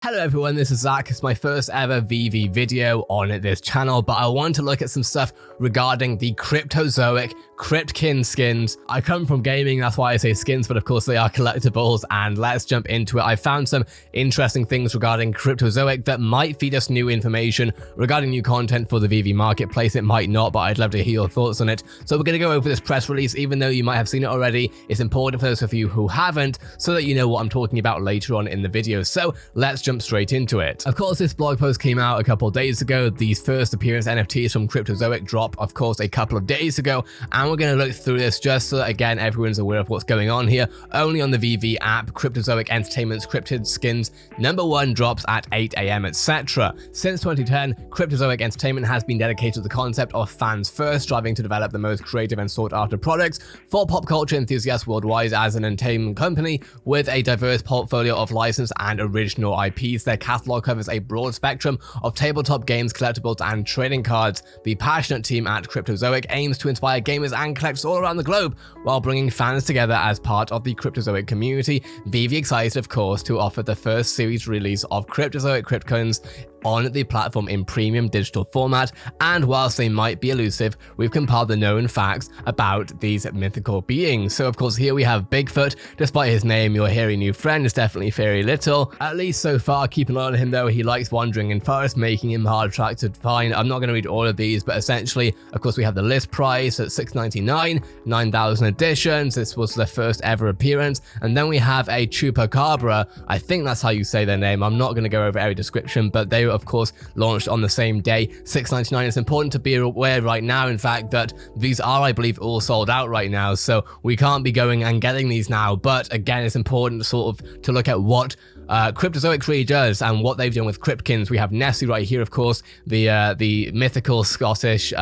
Hello everyone, this is Zach. It's my first ever VV video on this channel, but I want to look at some stuff regarding the Cryptozoic Cryptkin skins. I come from gaming, that's why I say skins, but of course they are collectibles, and let's jump into it. I found some interesting things regarding Cryptozoic that might feed us new information regarding new content for the VV marketplace. It might not, but I'd love to hear your thoughts on it. So we're going to go over this press release, even though you might have seen it already. It's important for those of you who haven't, so that you know what I'm talking about later on in the video. So let's jump straight into it. Of course, this blog post came out a couple of days ago. These first appearance NFTs from Cryptozoic dropped, of course, a couple of days ago, and we're going to look through this just so that, again, everyone's aware of what's going on here. Only on the VV app, Cryptozoic Entertainment's Cryptid Skins #1 drops at 8 AM, etc. Since 2010, Cryptozoic Entertainment has been dedicated to the concept of fans first, striving to develop the most creative and sought-after products for pop culture enthusiasts worldwide. As an entertainment company with a diverse portfolio of licensed and original IPs, their catalog covers a broad spectrum of tabletop games, collectibles, and trading cards. The passionate team at Cryptozoic aims to inspire gamers and collectors all around the globe while bringing fans together as part of the Cryptozoic community. VV excited, of course, to offer the first series release of Cryptozoic Cryptkins on the platform in premium digital format, and whilst they might be elusive, we've compiled the known facts about these mythical beings. So of course here we have Bigfoot. Despite his name, your hairy new friend is definitely very little, at least so far. Keep an eye on him though, he likes wandering in forests, making him hard to find. I'm not going to read all of these, but essentially, of course, we have the list price at $6.99, 9,000 editions. This was their first ever appearance, and then we have a Chupacabra. I think that's how you say their name. I'm not going to go over every description, but they of course launched on the same day, $6.99. It's important to be aware right now, in fact, that these are, I believe, all sold out right now, so we can't be going and getting these now. But again, it's important to look at what Cryptozoic really does and what they've done with Cryptkins. We have Nessie right here, of course, the mythical Scottish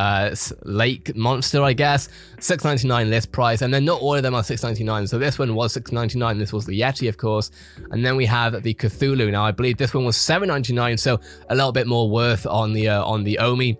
lake monster, I guess. $6.99 list price, and then not all of them are $6.99. So this one was $6.99. This was the Yeti, of course, and then we have the Cthulhu. Now I believe this one was $7.99, so a little bit more worth on the Omi.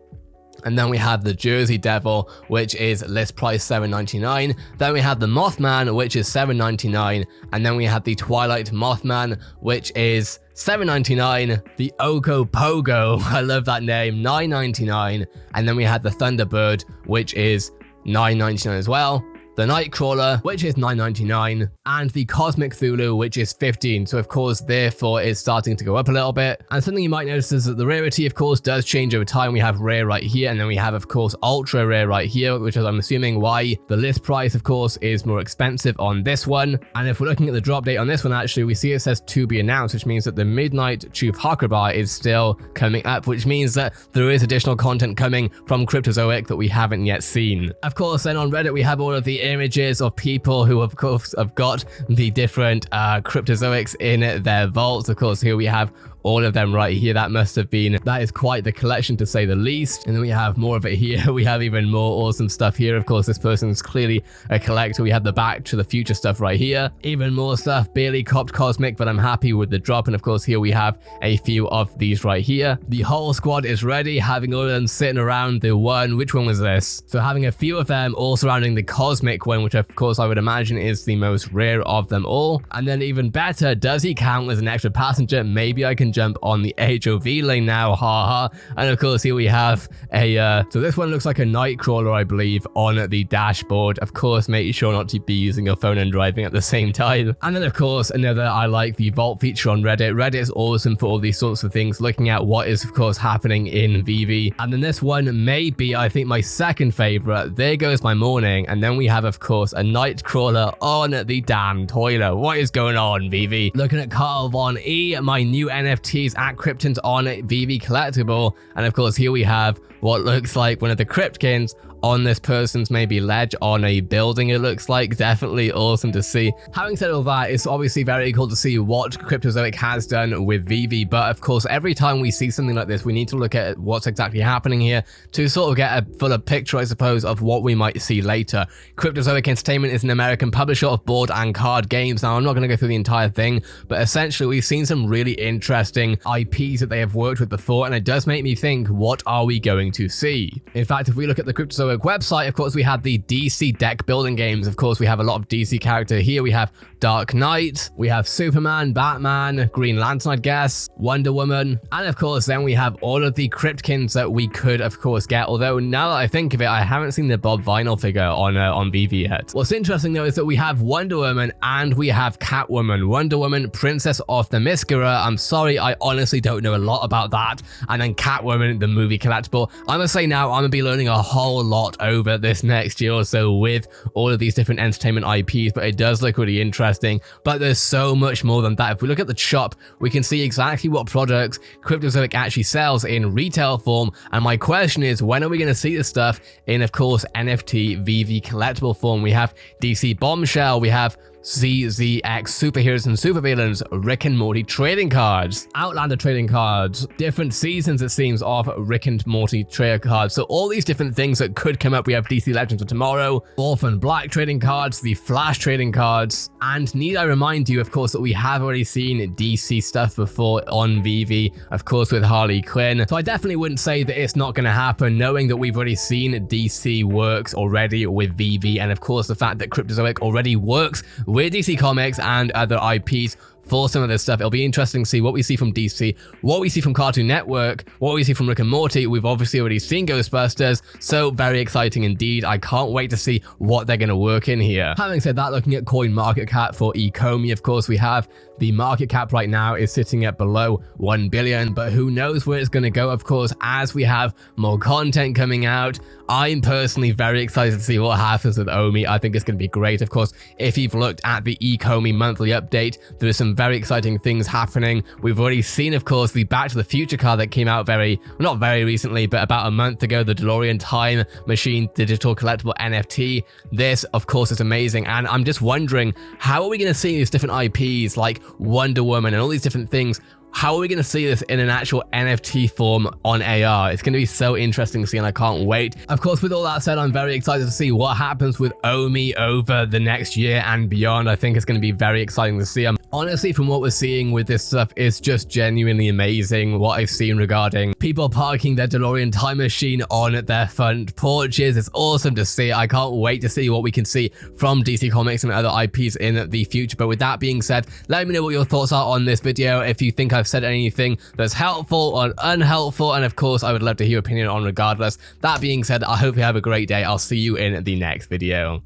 And then we have the Jersey Devil, which is list price $7.99. Then we have the Mothman, which is $7.99. And then we have the Twilight Mothman, which is $7.99. The Ogopogo, I love that name, $9.99. And then we have the Thunderbird, which is $9.99 as well. The Nightcrawler, which is $9.99, and the Cosmic Cthulhu, which is $15. So of course, therefore, it's starting to go up a little bit. And something you might notice is that the rarity, of course, does change over time. We have rare right here, and then we have, of course, ultra rare right here, which is, I'm assuming, why the list price, of course, is more expensive on this one. And if we're looking at the drop date on this one, actually, we see it says to be announced, which means that the Midnight Chupacabra is still coming up, which means that there is additional content coming from Cryptozoic that we haven't yet seen. Of course, then on Reddit, we have all of the images of people who, of course, have got the different Cryptozoics in their vaults. Of course, here we have all of them right here. That is quite the collection, to say the least. And then we have more of it here. We have even more awesome stuff here. Of course, this person is clearly a collector. We have the Back to the Future stuff right here. Even more stuff, barely copped Cosmic, but I'm happy with the drop. And of course, here we have a few of these right here. The whole squad is ready, having all of them sitting around the one. Which one was this? So having a few of them all surrounding the Cosmic one, which of course I would imagine is the most rare of them all. And then even better, does he count as an extra passenger? Maybe I can jump on the HOV lane now, haha. And of course, here we have a so this one looks like a Nightcrawler, I believe, on the dashboard. Of course, make sure not to be using your phone and driving at the same time. And then of course, another, I like the vault feature on Reddit. Reddit is awesome for all these sorts of things, looking at what is of course happening in VV. And then this one may be, I think, my second favorite. There goes my morning. And then we have, of course, a Nightcrawler on the damn toilet. What is going on, VV? Looking at Carl Von E, my new NFT at Cryptons on VV Collectible. And of course, here we have what looks like one of the Cryptkins on this person's maybe ledge on a building, it looks like. Definitely awesome to see. Having said all that, it's obviously very cool to see what Cryptozoic has done with VV, but of course, every time we see something like this, we need to look at what's exactly happening here to sort of get a fuller picture, I suppose, of what we might see later. Cryptozoic Entertainment is an American publisher of board and card games. Now, I'm not going to go through the entire thing, but essentially, we've seen some really interesting interesting IPs that they have worked with before, and it does make me think, what are we going to see? In fact, if we look at the Cryptozoic website, of course, we have the DC deck building games. Of course, we have a lot of DC character here. We have Dark Knight, we have Superman, Batman, Green Lantern, I guess, Wonder Woman, and of course, then we have all of the Cryptkins that we could, of course, get. Although now that I think of it, I haven't seen the Bob Vinyl figure on VV yet. What's interesting though is that we have Wonder Woman and we have Catwoman. Wonder Woman, Princess of the Themyscira. I'm sorry, I honestly don't know a lot about that. And then Catwoman, the movie collectible. I must say now, I'm gonna be learning a whole lot over this next year or so with all of these different entertainment IPs, but it does look really interesting. But there's so much more than that. If we look at the shop, we can see exactly what products Cryptozoic actually sells in retail form. And my question is, when are we gonna see this stuff in, of course, NFT VV collectible form? We have DC Bombshell, we have ZZX superheroes and supervillains, Rick and Morty trading cards, Outlander trading cards, different seasons it seems of Rick and Morty trading cards. So all these different things that could come up. We have DC Legends of Tomorrow, Orphan Black trading cards, the Flash trading cards, and need I remind you, of course, that we have already seen DC stuff before on VV, of course, with Harley Quinn. So I definitely wouldn't say that it's not going to happen, knowing that we've already seen DC works already with VV, and of course the fact that Cryptozoic already works with DC Comics and other IPs for some of this stuff. It'll be interesting to see what we see from DC, what we see from Cartoon Network, what we see from Rick and Morty. We've obviously already seen Ghostbusters, so very exciting indeed. I can't wait to see what they're going to work in here. Having said that, looking at coin market cap for Ecomi, of course, we have the market cap right now is sitting at below 1 billion, but who knows where it's going to go, of course, as we have more content coming out. I'm personally very excited to see what happens with Omi. I think it's going to be great. Of course, if you've looked at the Ecomi monthly update, there are some very exciting things happening. We've already seen, of course, the Back to the Future car that came out not very recently, but about a month ago, the DeLorean Time Machine digital collectible NFT. This, of course, is amazing, and I'm just wondering, how are we going to see these different IPs like Wonder Woman and all these different things? How are we going to see this in an actual NFT form on AR? It's going to be so interesting to see, and I can't wait. Of course, with all that said, I'm very excited to see what happens with Omi over the next year and beyond. I think it's going to be very exciting to see. Honestly, from what we're seeing with this stuff, it's just genuinely amazing what I've seen regarding people parking their DeLorean time machine on their front porches. It's awesome to see. I can't wait to see what we can see from DC Comics and other IPs in the future. But with that being said, let me know what your thoughts are on this video. If you think I've said anything that's helpful or unhelpful, and of course, I would love to hear your opinion on regardless. That being said, I hope you have a great day. I'll see you in the next video.